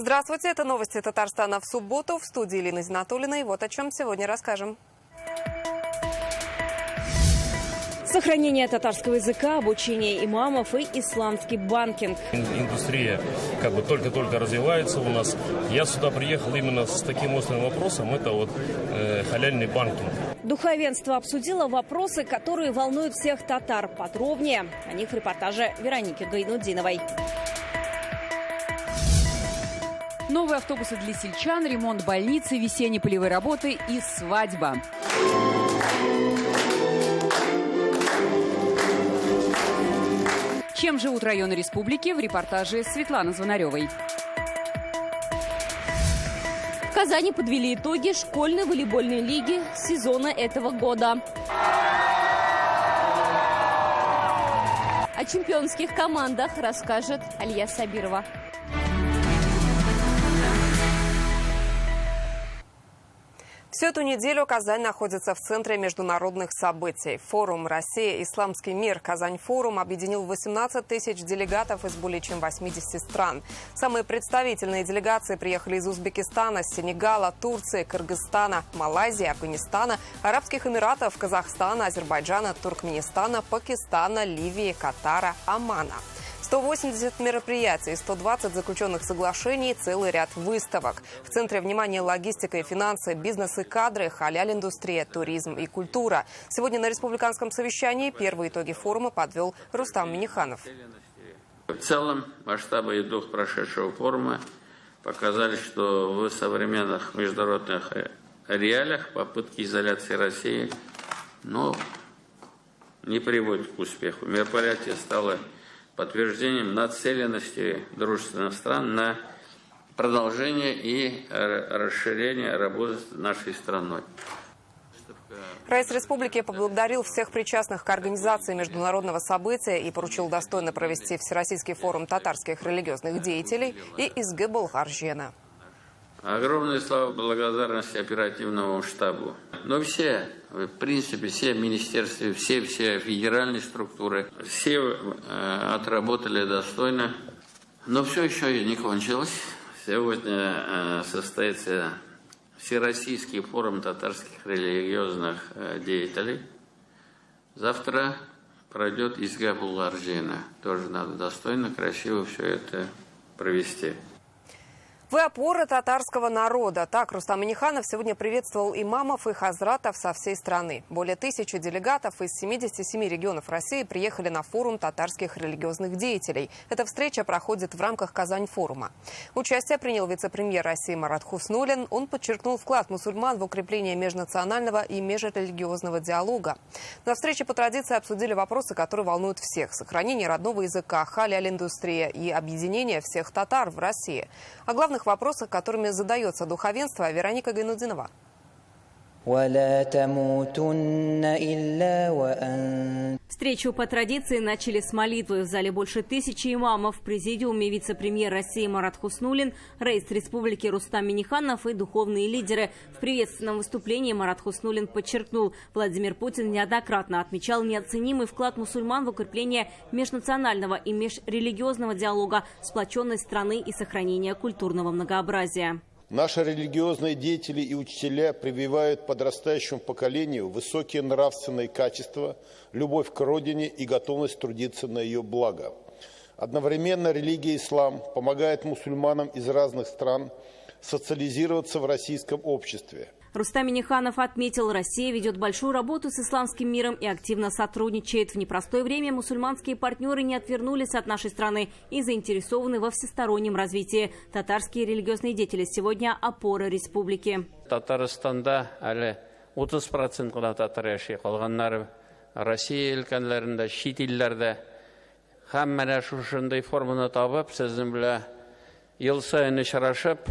Здравствуйте, это новости Татарстана в субботу. В студии Елена Зинатуллина. И вот о чем сегодня расскажем. Сохранение татарского языка, обучение имамов и исламский банкинг. Индустрия только-только развивается у нас. Я сюда приехал именно с таким острым вопросом. Это халяльный банкинг. Духовенство обсудило вопросы, которые волнуют всех татар. Подробнее о них в репортаже Вероники Гайнудиновой. Новые автобусы для сельчан, ремонт больницы, весенние полевые работы и свадьба. Чем живут районы республики, в репортаже Светланы Звонаревой. В Казани подвели итоги школьной волейбольной лиги сезона этого года. О чемпионских командах расскажет Алия Сабирова. Всю эту неделю Казань находится в центре международных событий. Форум «Россия. Исламский мир». Казань-форум объединил 18 тысяч делегатов из более чем 80 стран. Самые представительные делегации приехали из Узбекистана, Сенегала, Турции, Кыргызстана, Малайзии, Афганистана, Арабских Эмиратов, Казахстана, Азербайджана, Туркменистана, Пакистана, Ливии, Катара, Омана. 180 мероприятий, 120 заключенных соглашений, целый ряд выставок. В центре внимания логистика и финансы, бизнес и кадры, халяль-индустрия, туризм и культура. Сегодня на республиканском совещании первые итоги форума подвел Рустам Минниханов. В целом, масштабы и дух прошедшего форума показали, что в современных международных реалиях попытки изоляции России не приводят к успеху. Мероприятие стало подтверждением нацеленности дружественных стран на продолжение и расширение работы с нашей страной. Раис республики поблагодарил всех причастных к организации международного события и поручил достойно провести Всероссийский форум татарских религиозных деятелей и Изге Болгаржена. Огромные слова благодарности оперативному штабу. Но все, в принципе, все министерства, все федеральные структуры, все отработали достойно. Но все еще не кончилось. Сегодня состоится Всероссийский форум татарских религиозных деятелей. Завтра пройдет Изге Болгаржена. Тоже надо достойно, красиво все это провести. Вы опора татарского народа. Так Рустам Минниханов сегодня приветствовал имамов и хазратов со всей страны. Более 1000 делегатов из 77 регионов России приехали на форум татарских религиозных деятелей. Эта встреча проходит в рамках Казань-форума. Участие принял вице-премьер России Марат Хуснуллин. Он подчеркнул вклад мусульман в укрепление межнационального и межрелигиозного диалога. На встрече по традиции обсудили вопросы, которые волнуют всех. Сохранение родного языка, халяль-индустрия и объединение всех татар в России. О главных вопросах, которыми задается духовенство, Вероника Гайнудинова. Встречу по традиции начали с молитвы. В зале больше 1000 имамов. В президиуме вице-премьер России Марат Хуснуллин, раис республики Рустам Минниханов и духовные лидеры. В приветственном выступлении Марат Хуснуллин подчеркнул, Владимир Путин неоднократно отмечал неоценимый вклад мусульман в укрепление межнационального и межрелигиозного диалога, сплоченность страны и сохранение культурного многообразия. Наши религиозные деятели и учителя прививают подрастающему поколению высокие нравственные качества, любовь к родине и готовность трудиться на ее благо. Одновременно религия ислам помогает мусульманам из разных стран социализироваться в российском обществе. Рустам Минниханов отметил, Россия ведет большую работу с исламским миром и активно сотрудничает. В непростое время мусульманские партнеры не отвернулись от нашей страны и заинтересованы во всестороннем развитии. Татарские религиозные деятели сегодня опора республики. Татарстанда әлі 30% қана татар яши қалғаннары Россия өлкәнләрендә, шит илләрдә һәм менә шушындай форманы табып, сезнең белән ел сайын очрашып,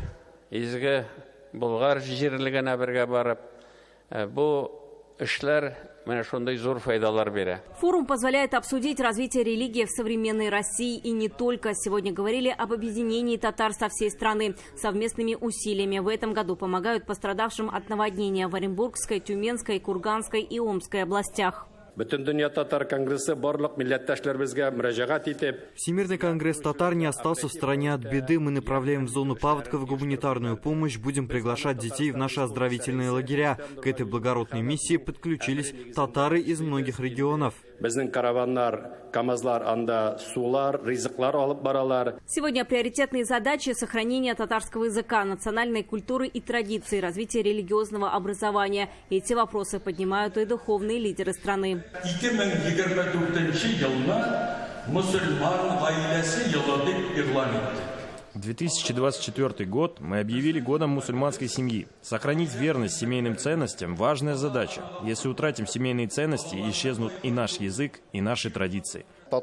изге Болгар җирлегенә бергә барып, бу эшләр менә шундый зур файдалар бирә. Форум позволяет обсудить развитие религии в современной России и не только. Сегодня говорили об объединении татар со всей страны. Совместными усилиями в этом году помогают пострадавшим от наводнения в Оренбургской, Тюменской, Курганской и Омской областях. Всемирный конгресс татар не остался в стороне от беды. Мы направляем в зону паводков гуманитарную помощь. Будем приглашать детей в наши оздоровительные лагеря. К этой благородной миссии подключились татары из многих регионов. Сегодня приоритетные задачи – сохранение татарского языка, национальной культуры и традиций, развитие религиозного образования. Эти вопросы поднимают и духовные лидеры страны. 2024 год мы объявили годом мусульманской семьи. Сохранить верность семейным ценностям – важная задача. Если утратим семейные ценности, исчезнут и наш язык, и наши традиции. В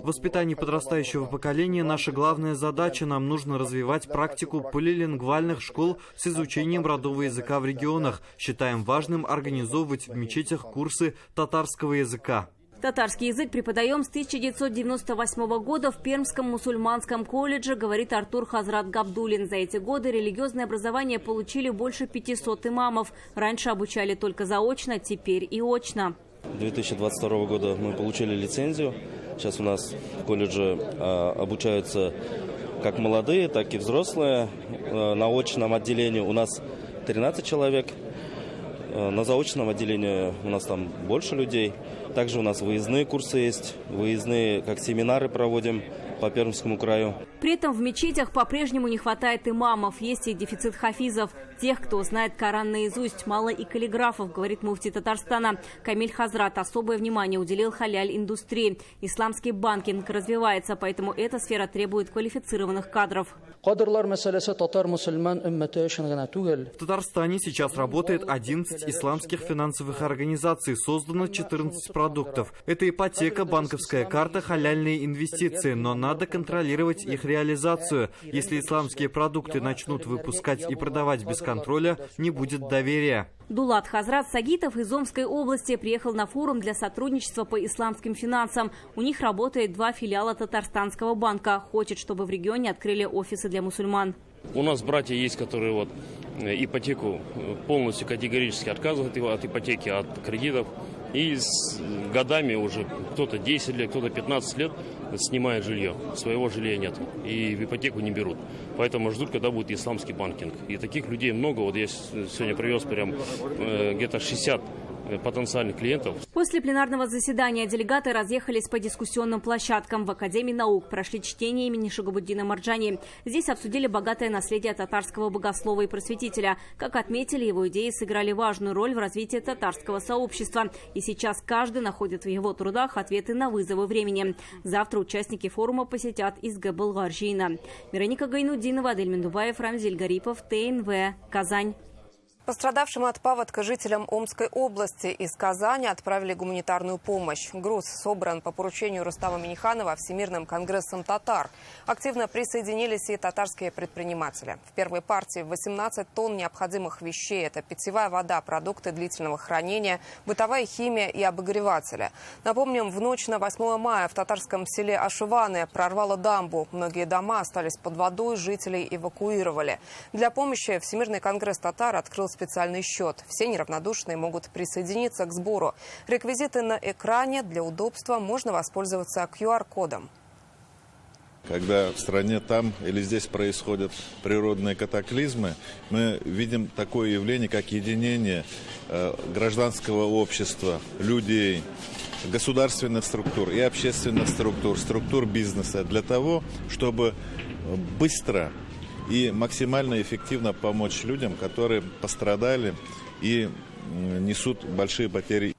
воспитании подрастающего поколения наша главная задача. Нам нужно развивать практику полилингвальных школ с изучением родового языка в регионах. Считаем важным организовывать в мечетях курсы татарского языка. Татарский язык преподаем с 1998 года в Пермском мусульманском колледже, говорит Артур Хазрат Габдулин. За эти годы религиозное образование получили больше 500 имамов. Раньше обучали только заочно, теперь и очно. 2022 года мы получили лицензию. Сейчас у нас в колледже обучаются как молодые, так и взрослые. На очном отделении у нас 13 человек. На заочном отделении у нас там больше людей. Также у нас выездные курсы есть, выездные, как семинары проводим по Пермскому краю. При этом в мечетях по-прежнему не хватает имамов. Есть и дефицит хафизов, тех, кто знает Коран наизусть. Мало и каллиграфов, говорит муфти Татарстана. Камиль Хазрат особое внимание уделил халяль-индустрии. Исламский банкинг развивается, поэтому эта сфера требует квалифицированных кадров. В Татарстане сейчас работает 11 исламских финансовых организаций, создано 14 продуктов. Это ипотека, банковская карта, халяльные инвестиции, но надо контролировать их реализацию. Если исламские продукты начнут выпускать и продавать без контроля, не будет доверия. Дулат Хазрат Сагитов из Омской области приехал на форум для сотрудничества по исламским финансам. У них работает 2 филиала Татарстанского банка. Хочет, чтобы в регионе открыли офисы для мусульман. У нас братья есть, которые ипотеку полностью категорически отказывают от ипотеки, от кредитов. И с годами уже кто-то 10 лет, кто-то 15 лет снимает жилье. Своего жилья нет. И в ипотеку не берут. Поэтому ждут, когда будет исламский банкинг. И таких людей много. Вот я сегодня привез прям где-то 60 потенциальных клиентов. После пленарного заседания делегаты разъехались по дискуссионным площадкам. В Академии наук прошли чтение имени Шагабуддина Марджани. Здесь обсудили богатое наследие татарского богослова и просветителя. Как отметили, его идеи сыграли важную роль в развитии татарского сообщества. И сейчас каждый находит в его трудах ответы на вызовы времени. Завтра участники форума посетят ИСГ Балгаржина. Вероника Гайнуддинова, Адель Мендубаев, Рамзиль Гарипов, ТНВ, Казань. Пострадавшим от паводка жителям Омской области из Казани отправили гуманитарную помощь. Груз собран по поручению Рустама Минниханова Всемирным конгрессом татар. Активно присоединились и татарские предприниматели. В первой партии 18 тонн необходимых вещей. Это питьевая вода, продукты длительного хранения, бытовая химия и обогреватели. Напомним, в ночь на 8 мая в татарском селе Ашиваны прорвало дамбу. Многие дома остались под водой, жителей эвакуировали. Для помощи Всемирный конгресс татар открыл специальный счет. Все неравнодушные могут присоединиться к сбору. Реквизиты на экране. Для удобства можно воспользоваться QR-кодом. Когда в стране там или здесь происходят природные катаклизмы, мы видим такое явление, как единение гражданского общества, людей, государственных структур и общественных структур, структур бизнеса для того, чтобы быстро и максимально эффективно помочь людям, которые пострадали и несут большие потери.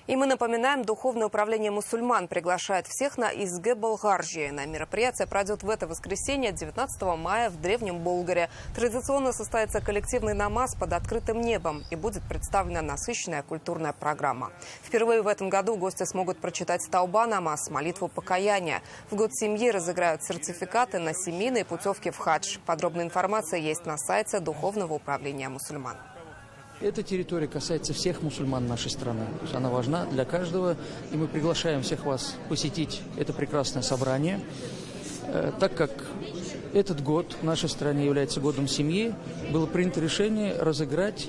И мы напоминаем, Духовное управление мусульман приглашает всех на ИСГ Балгаржи. На мероприятие пройдет в это воскресенье, 19 мая, в Древнем Болгаре. Традиционно состоится коллективный намаз под открытым небом и будет представлена насыщенная культурная программа. Впервые в этом году гости смогут прочитать Тауба намаз, молитву покаяния. В год семьи разыграют сертификаты на семейные путевки в хадж. Подробная информация есть на сайте Духовного управления мусульман. Эта территория касается всех мусульман нашей страны. То есть она важна для каждого. И мы приглашаем всех вас посетить это прекрасное собрание. Так как этот год в нашей стране является годом семьи, было принято решение разыграть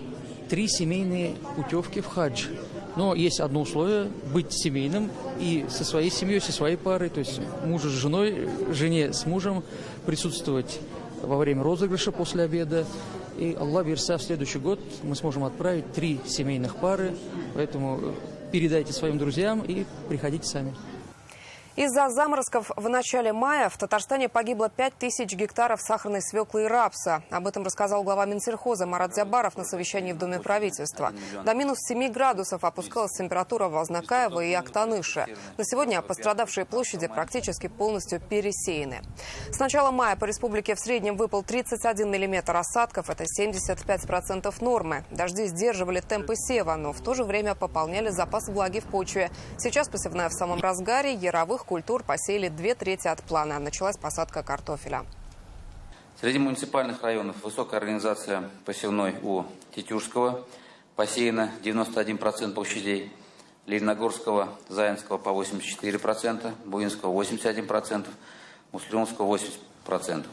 3 семейные путевки в хадж. Но есть одно условие – быть семейным и со своей семьей, со своей парой, то есть мужу с женой, жене с мужем, присутствовать во время розыгрыша после обеда. И, Аллах верса, в следующий год мы сможем отправить 3 семейных пары, поэтому передайте своим друзьям и приходите сами. Из-за заморозков в начале мая в Татарстане погибло 5000 гектаров сахарной свеклы и рапса. Об этом рассказал глава Минсельхоза Марат Зябаров на совещании в Доме правительства. До минус 7 градусов опускалась температура в Азнакаево и Актаныше. На сегодня пострадавшие площади практически полностью пересеяны. С начала мая по республике в среднем выпал 31 миллиметр осадков. Это 75% нормы. Дожди сдерживали темпы сева, но в то же время пополняли запас влаги в почве. Сейчас посевная в самом разгаре. Яровых культур посеяли 2/3 от плана. Началась посадка картофеля. Среди муниципальных районов высокая организация посевной у Тетюшского. Посеяно 91% площадей. Лениногорского, Заинского по 84%, Буинского 81%, Муслимского 80%.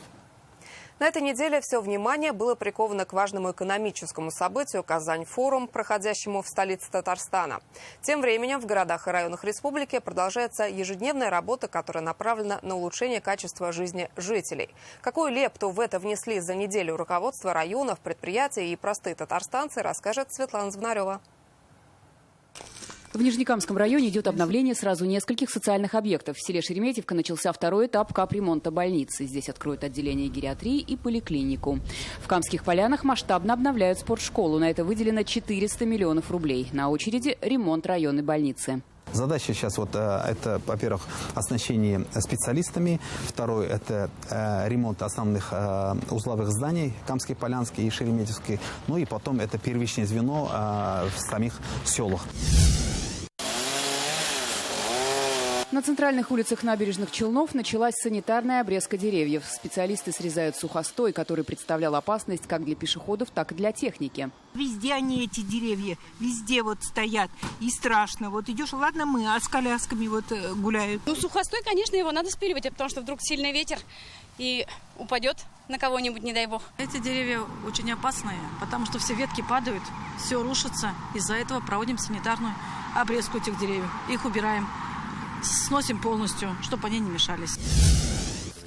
На этой неделе все внимание было приковано к важному экономическому событию «Казань-форум», проходящему в столице Татарстана. Тем временем в городах и районах республики продолжается ежедневная работа, которая направлена на улучшение качества жизни жителей. Какую лепту в это внесли за неделю руководство районов, предприятий и простые татарстанцы, расскажет Светлана Звонарева. В Нижнекамском районе идет обновление сразу нескольких социальных объектов. В селе Шереметьевка начался второй этап капремонта больницы. Здесь откроют отделение гериатрии и поликлинику. В Камских Полянах масштабно обновляют спортшколу. На это выделено 400 миллионов рублей. На очереди ремонт районной больницы. Задача сейчас это, во-первых, оснащение специалистами. Второе – это ремонт основных узловых зданий Камской, Полянской и Шереметьевской. Ну и потом это первичное звено в самих селах. На центральных улицах набережных Челнов началась санитарная обрезка деревьев. Специалисты срезают сухостой, который представлял опасность как для пешеходов, так и для техники. Везде они, эти деревья, везде вот стоят. И страшно. Вот идешь, ладно мы, а с колясками вот гуляют. Ну, сухостой, конечно, его надо спиливать, потому что вдруг сильный ветер и упадет на кого-нибудь, не дай бог. Эти деревья очень опасные, потому что все ветки падают, все рушится. Из-за этого проводим санитарную обрезку этих деревьев. Их убираем. Сносим полностью, чтобы они не мешались.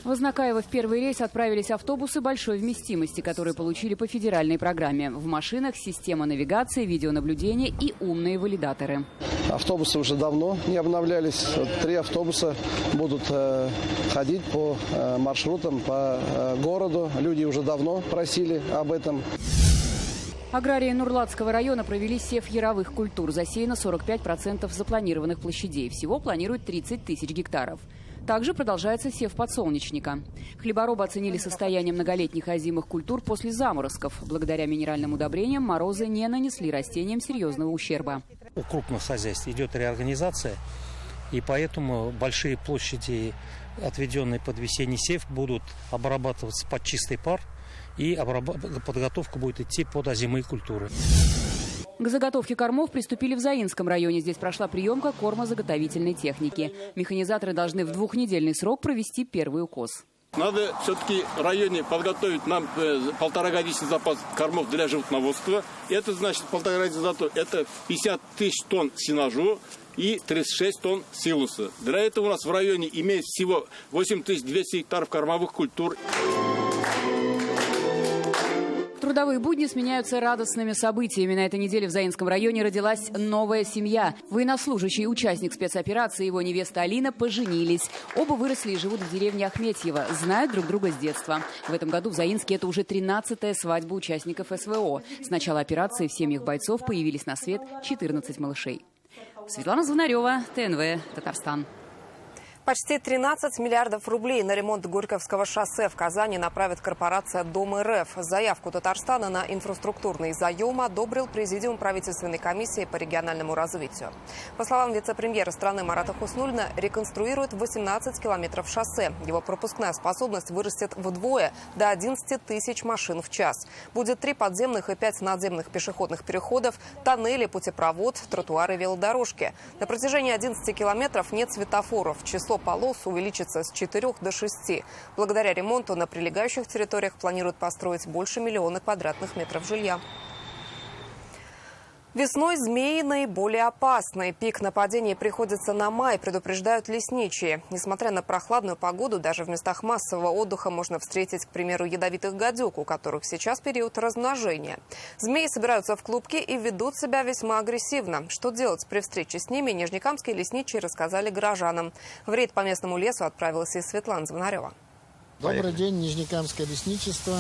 В Азнакаево в первый рейс отправились автобусы большой вместимости, которые получили по федеральной программе. В машинах система навигации, видеонаблюдения и умные валидаторы. Автобусы уже давно не обновлялись. 3 автобуса будут ходить по маршрутам, по городу. Люди уже давно просили об этом. Аграрии Нурлатского района провели сев яровых культур. Засеяно 45% запланированных площадей. Всего планируют 30 тысяч гектаров. Также продолжается сев подсолнечника. Хлеборобы оценили состояние многолетних озимых культур после заморозков. Благодаря минеральным удобрениям морозы не нанесли растениям серьезного ущерба. У крупных хозяйств идет реорганизация, и поэтому большие площади, отведенные под весенний сев, будут обрабатываться под чистый пар. И подготовка будет идти под озимые культуры. К заготовке кормов приступили в Заинском районе. Здесь прошла приемка кормозаготовительной техники. Механизаторы должны в 2-недельный срок провести первый укос. Надо все-таки в районе подготовить нам 1,5-годичный запас кормов для животноводства. Это значит 1,5-годичный запас. Это 50 тысяч тонн сенажу и 36 тонн силуса. Для этого у нас в районе имеется всего 8200 гектаров кормовых культур. Трудовые будни сменяются радостными событиями. На этой неделе в Заинском районе родилась новая семья. Военнослужащий, участник спецоперации и его невеста Алина поженились. Оба выросли и живут в деревне Ахметьево. Знают друг друга с детства. В этом году в Заинске это уже 13-я свадьба участников СВО. С начала операции в семьях бойцов появились на свет 14 малышей. Светлана Звонарева, ТНВ, Татарстан. Почти 13 миллиардов рублей на ремонт Горьковского шоссе в Казани направит корпорация «Дом РФ». Заявку Татарстана на инфраструктурный заем одобрил Президиум правительственной комиссии по региональному развитию. По словам вице-премьера страны Марата Хуснуллина, реконструируют 18 километров шоссе. Его пропускная способность вырастет вдвое до 11 тысяч машин в час. Будет 3 подземных и 5 надземных пешеходных переходов, тоннели, путепровод, тротуары, велодорожки. На протяжении 11 километров нет светофоров. Число число полос увеличится с 4 до 6. Благодаря ремонту на прилегающих территориях планируют построить больше 1 миллиона квадратных метров жилья. Весной змеи наиболее опасны. Пик нападений приходится на май, предупреждают лесничие. Несмотря на прохладную погоду, даже в местах массового отдыха можно встретить, к примеру, ядовитых гадюк, у которых сейчас период размножения. Змеи собираются в клубки и ведут себя весьма агрессивно. Что делать при встрече с ними, нижнекамские лесничие рассказали горожанам. В рейд по местному лесу отправилась и Светлана Звонарева. Добрый день, Нижнекамское лесничество.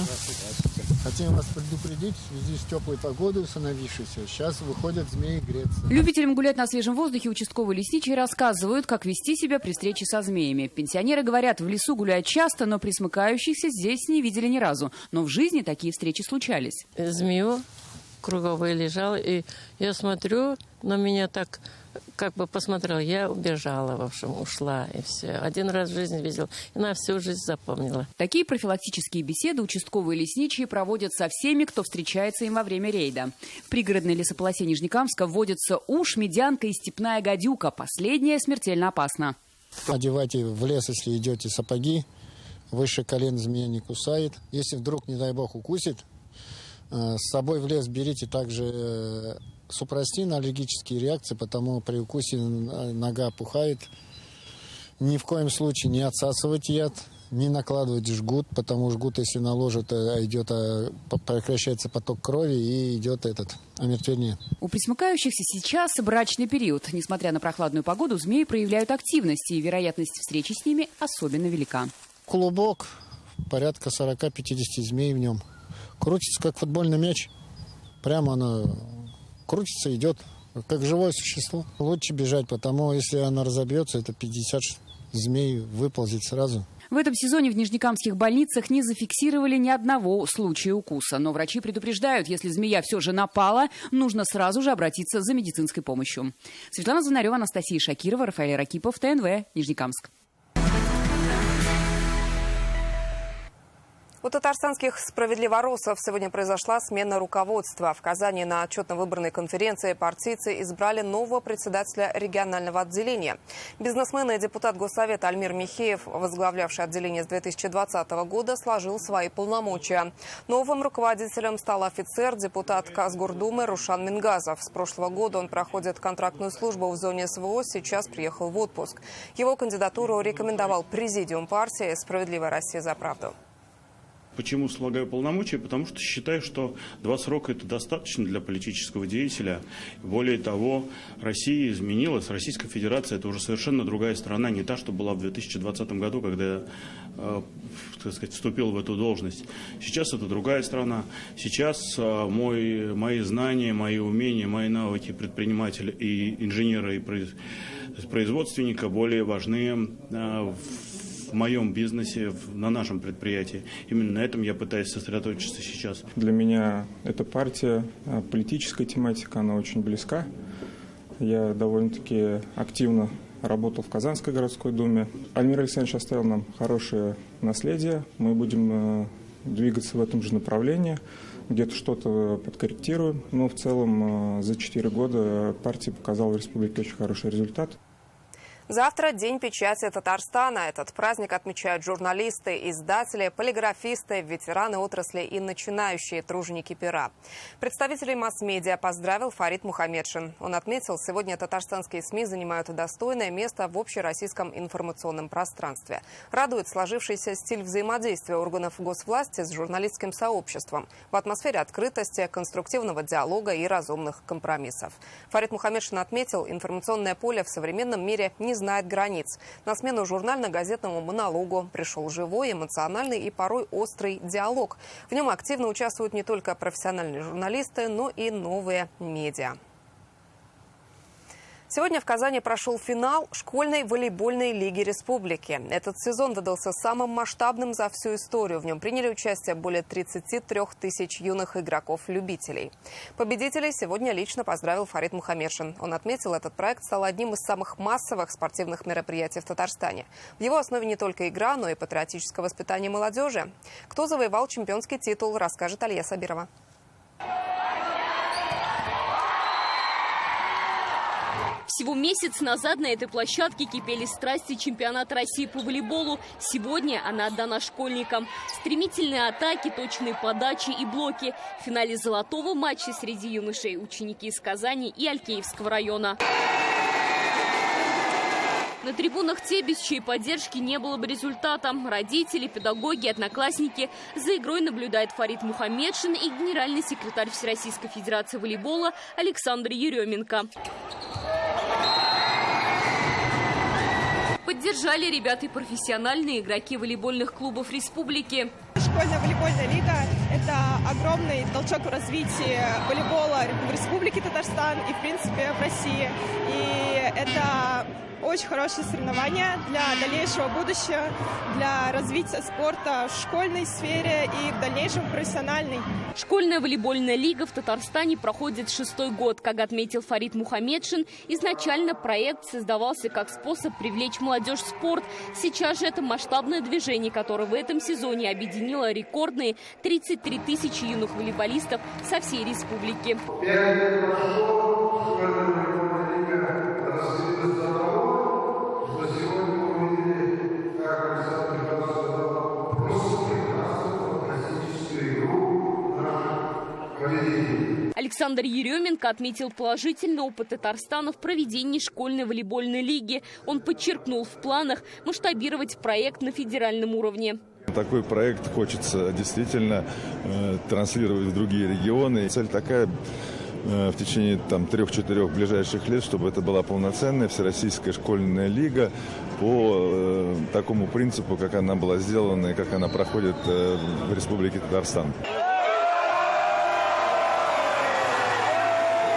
Хотим вас предупредить в связи с теплой погодой установившейся. Сейчас выходят змеи греться. Любителям гулять на свежем воздухе участковые лесничие рассказывают, как вести себя при встрече со змеями. Пенсионеры говорят, в лесу гуляют часто, но присмыкающихся здесь не видели ни разу. Но в жизни такие встречи случались. Змею круговой лежала, и я смотрю, на меня так как бы посмотрела, я убежала, в общем, ушла, и все. Один раз в жизни видела, и на всю жизнь запомнила. Такие профилактические беседы участковые лесничие проводят со всеми, кто встречается им во время рейда. В пригородной лесополосе Нижнекамска вводятся уж, медянка и степная гадюка. Последняя смертельно опасна. Одевайте в лес, если идете, сапоги. Выше колен змея не кусает. Если вдруг, не дай бог, укусит, с собой в лес берите также супрастин, аллергические реакции, потому при укусе нога опухает. Ни в коем случае не отсасывать яд, не накладывать жгут, потому жгут, если наложат, прекращается поток крови и идет омертвение. У присмыкающихся сейчас брачный период. Несмотря на прохладную погоду, змеи проявляют активность, и вероятность встречи с ними особенно велика. Клубок, порядка 40-50 змей в нем. Крутится, как футбольный мяч. Прямо она крутится, идет, как живое существо. Лучше бежать, потому если она разобьется, это 50 змей выползет сразу. В этом сезоне в нижнекамских больницах не зафиксировали ни одного случая укуса. Но врачи предупреждают, если змея все же напала, нужно сразу же обратиться за медицинской помощью. Светлана Звонарева, Анастасия Шакирова, Рафаэль Ракипов, ТНВ, Нижнекамск. У татарстанских справедливоросов сегодня произошла смена руководства. В Казани на отчетно-выборной конференции партийцы избрали нового председателя регионального отделения. Бизнесмен и депутат Госсовета Альмир Михеев, возглавлявший отделение с 2020 года, сложил свои полномочия. Новым руководителем стал офицер, депутат Казгордумы Рушан Мингазов. С прошлого года он проходит контрактную службу в зоне СВО, сейчас приехал в отпуск. Его кандидатуру рекомендовал президиум партии «Справедливая Россия за правду». Почему слагаю полномочия? Потому что считаю, что 2 срока – это достаточно для политического деятеля. Более того, Россия изменилась. Российская Федерация – это уже совершенно другая страна, не та, что была в 2020 году, когда я, вступил в эту должность. Сейчас это другая страна. Сейчас мои знания, мои умения, мои навыки предпринимателя и инженера, и производственника более важны в моем бизнесе, на нашем предприятии. Именно на этом я пытаюсь сосредоточиться сейчас. Для меня эта партия, политическая тематика, она очень близка. Я довольно-таки активно работал в Казанской городской думе. Альмир Александрович оставил нам хорошее наследие. Мы будем двигаться в этом же направлении. Где-то что-то подкорректируем. Но в целом за 4 года партия показала в республике очень хороший результат. Завтра День печати Татарстана. Этот праздник отмечают журналисты, издатели, полиграфисты, ветераны отрасли и начинающие труженики пера. Представителей масс-медиа поздравил Фарид Мухамедшин. Он отметил, сегодня татарстанские СМИ занимают достойное место в общероссийском информационном пространстве. Радует сложившийся стиль взаимодействия органов госвласти с журналистским сообществом в атмосфере открытости, конструктивного диалога и разумных компромиссов. Фарид Мухамедшин отметил, информационное поле в современном мире не знает границ. На смену журнально-газетному монологу пришел живой, эмоциональный и порой острый диалог. В нем активно участвуют не только профессиональные журналисты, но и новые медиа. Сегодня в Казани прошел финал школьной волейбольной лиги республики. Этот сезон выдался самым масштабным за всю историю. В нем приняли участие более 33 тысяч юных игроков-любителей. Победителей сегодня лично поздравил Фарид Мухамедшин. Он отметил, этот проект стал одним из самых массовых спортивных мероприятий в Татарстане. В его основе не только игра, но и патриотическое воспитание молодежи. Кто завоевал чемпионский титул, расскажет Алия Сабирова. Всего месяц назад на этой площадке кипели страсти чемпионата России по волейболу. Сегодня она отдана школьникам. Стремительные атаки, точные подачи и блоки. В финале золотого матча среди юношей ученики из Казани и Алькеевского района. На трибунах те, без чьей поддержки не было бы результата. Родители, педагоги, одноклассники. За игрой наблюдает Фарид Мухаммедшин и генеральный секретарь Всероссийской Федерации волейбола Александр Еременко. Поддержали ребят и профессиональные игроки волейбольных клубов республики. Школьная волейбольная лига – это огромный толчок в развитии волейбола в Республике Татарстан и, в принципе, в России. И это очень хорошее соревнование для дальнейшего будущего, для развития спорта в школьной сфере и в дальнейшем профессиональной. Школьная волейбольная лига в Татарстане проходит 6-й год. Как отметил Фарид Мухаммедшин, изначально проект создавался как способ привлечь молодежь в спорт. Сейчас же это масштабное движение, которое в этом сезоне объединило рекордные 33 тысячи юных волейболистов со всей республики. Александр Еременко отметил положительный опыт Татарстана в проведении школьной волейбольной лиги. Он подчеркнул, в планах масштабировать проект на федеральном уровне. Такой проект хочется действительно транслировать в другие регионы. Цель такая: в течение 3-4 ближайших лет, чтобы это была полноценная всероссийская школьная лига по такому принципу, как она была сделана и как она проходит в Республике Татарстан.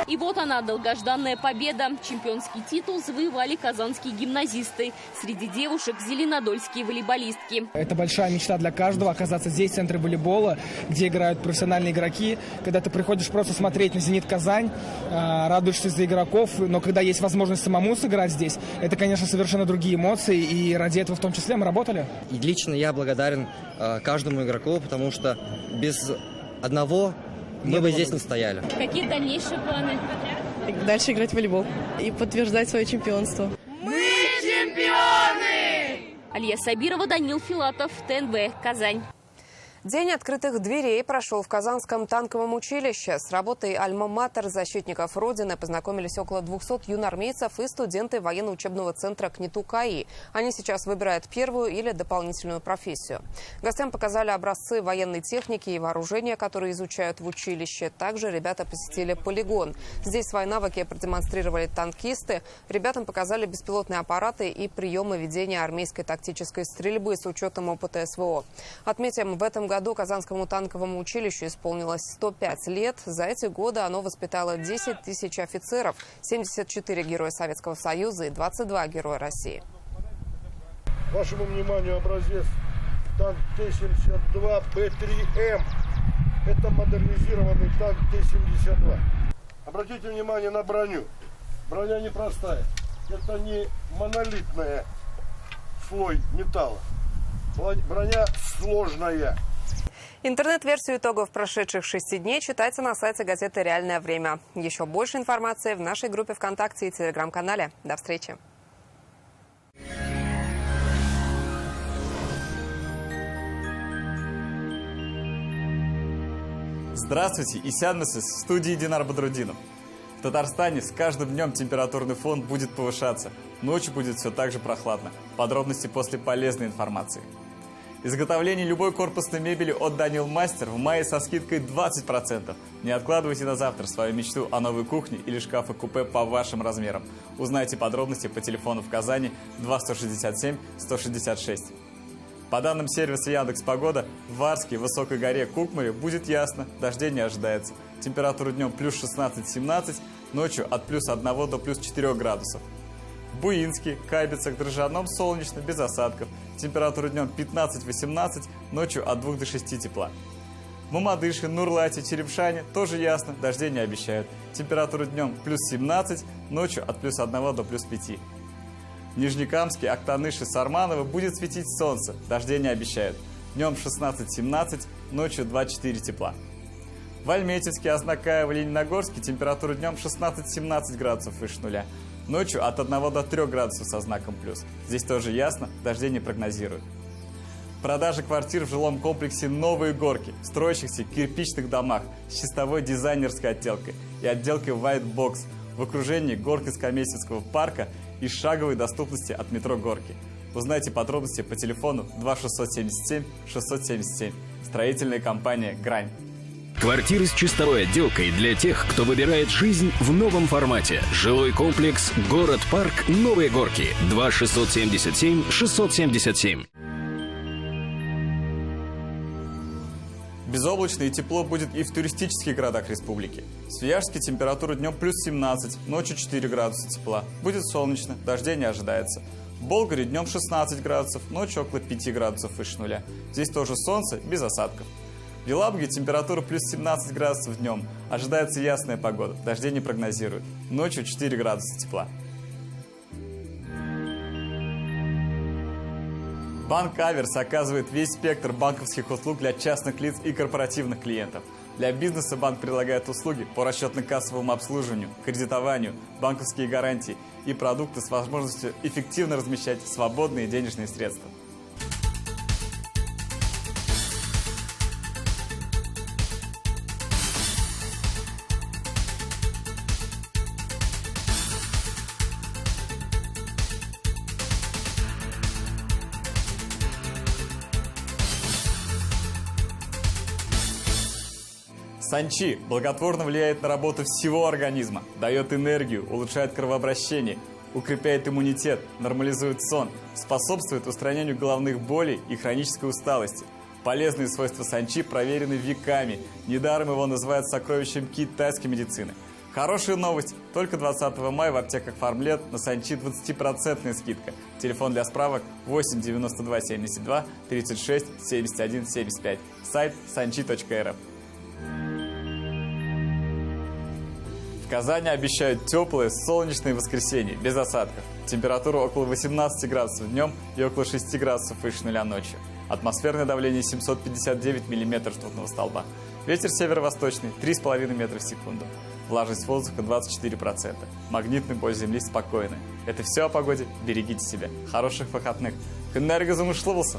И вот она, долгожданная победа. Чемпионский титул завоевали казанские гимназисты. Среди девушек зеленодольские волейболистки. Это большая мечта для каждого — оказаться здесь, в центре волейбола, где играют профессиональные игроки. Когда ты приходишь просто смотреть на «Зенит Казань», радуешься за игроков, но когда есть возможность самому сыграть здесь, это, конечно, совершенно другие эмоции. И ради этого в том числе мы работали. И лично я благодарен каждому игроку, потому что без одного мы бы здесь не стояли. Какие дальнейшие планы? Дальше играть в волейбол и подтверждать свое чемпионство. Мы чемпионы! Алия Сабирова, Данил Филатов, ТНВ, Казань. День открытых дверей прошел в Казанском танковом училище. С работой альма-матер защитников Родины познакомились около 200 юнармейцев и студенты военно-учебного центра КНИТУ-КАИ. Они сейчас выбирают первую или дополнительную профессию. Гостям показали образцы военной техники и вооружения, которые изучают в училище. Также ребята посетили полигон. Здесь свои навыки продемонстрировали танкисты. Ребятам показали беспилотные аппараты и приемы ведения армейской тактической стрельбы с учетом опыта СВО. Отметим, в этом году Казанскому танковому училищу исполнилось 105 лет. За эти годы оно воспитало 10 тысяч офицеров, 74 героя Советского Союза и 22 героя России. Вашему вниманию образец танк Т-72Б3М. Это модернизированный танк Т-72. Обратите внимание на броню. Броня непростая. Это не монолитная слой металла. Броня сложная. Интернет-версию итогов прошедших 6 дней читайте на сайте газеты «Реальное время». Еще больше информации в нашей группе ВКонтакте и Телеграм-канале. До встречи. Здравствуйте, Исянмысыз, в студии Динар Бадрудинов. В Татарстане с каждым днем температурный фон будет повышаться. Ночью будет все так же прохладно. Подробности после полезной информации. Изготовление любой корпусной мебели от Данил Мастер в мае со скидкой 20%. Не откладывайте на завтра свою мечту о новой кухне или шкафе-купе по вашим размерам. Узнайте подробности по телефону в Казани 2167 166. По данным сервиса Яндекс.Погода, в Варске, Высокой горе, Кукмаре будет ясно, дождей не ожидается. Температура днем плюс 16-17, ночью от плюс 1 до плюс 4 градусов. В Буинске, Кайбицах, Дрожжаном солнечно, без осадков. Температура днем 15-18, ночью от 2 до 6 тепла. В Мамадыше, Нурлате, Черепшане тоже ясно, дождей не обещают. Температура днем плюс 17, ночью от плюс 1 до плюс 5. В Нижнекамске, Актаныше, Сарманово будет светить солнце, дождей не обещают. Днем 16-17, ночью 2-4 тепла. В Альметьевске, Азнакаево, Лениногорске температура днем 16-17 градусов выше нуля. Ночью от 1 до 3 градусов со знаком плюс. Здесь тоже ясно, дождей не прогнозируют. Продажа квартир в жилом комплексе «Новые горки» в строящихся кирпичных домах с чистовой дизайнерской отделкой и отделкой White Box в окружении Горько-Скамейстевского парка и шаговой доступности от метро «Горки». Узнайте подробности по телефону 2677 677. Строительная компания «Грань». Квартиры с чистовой отделкой для тех, кто выбирает жизнь в новом формате. Жилой комплекс «Город-парк. Новые горки». 2677 677. Безоблачно и тепло будет и в туристических городах республики. В Свияжске температура днем плюс 17, ночью 4 градуса тепла. Будет солнечно, дождей не ожидается. В Болгаре днем 16 градусов, ночью около 5 градусов выше нуля. Здесь тоже солнце, без осадков. В Елабуге температура плюс 17 градусов днем. Ожидается ясная погода, дождей не прогнозируют. Ночью 4 градуса тепла. Банк Аверс оказывает весь спектр банковских услуг для частных лиц и корпоративных клиентов. Для бизнеса банк предлагает услуги по расчетно-кассовому обслуживанию, кредитованию, банковские гарантии и продукты с возможностью эффективно размещать свободные денежные средства. Санчи благотворно влияет на работу всего организма, дает энергию, улучшает кровообращение, укрепляет иммунитет, нормализует сон, способствует устранению головных болей и хронической усталости. Полезные свойства санчи проверены веками, недаром его называют сокровищем китайской медицины. Хорошая новость, только 20 мая в аптеках Фармлет на санчи 20% скидка. Телефон для справок 8 92 72 36 71 75. Сайт sanchi.rf. В Казани обещают теплое, солнечное воскресенье, без осадков. Температура около 18 градусов днем и около 6 градусов выше нуля ночью. Атмосферное давление 759 миллиметров ртутного столба. Ветер северо-восточный 3,5 метра в секунду. Влажность воздуха 24%. Магнитный поле Земли спокойный. Это все о погоде. Берегите себя. Хороших выходных. Энергозамышловался.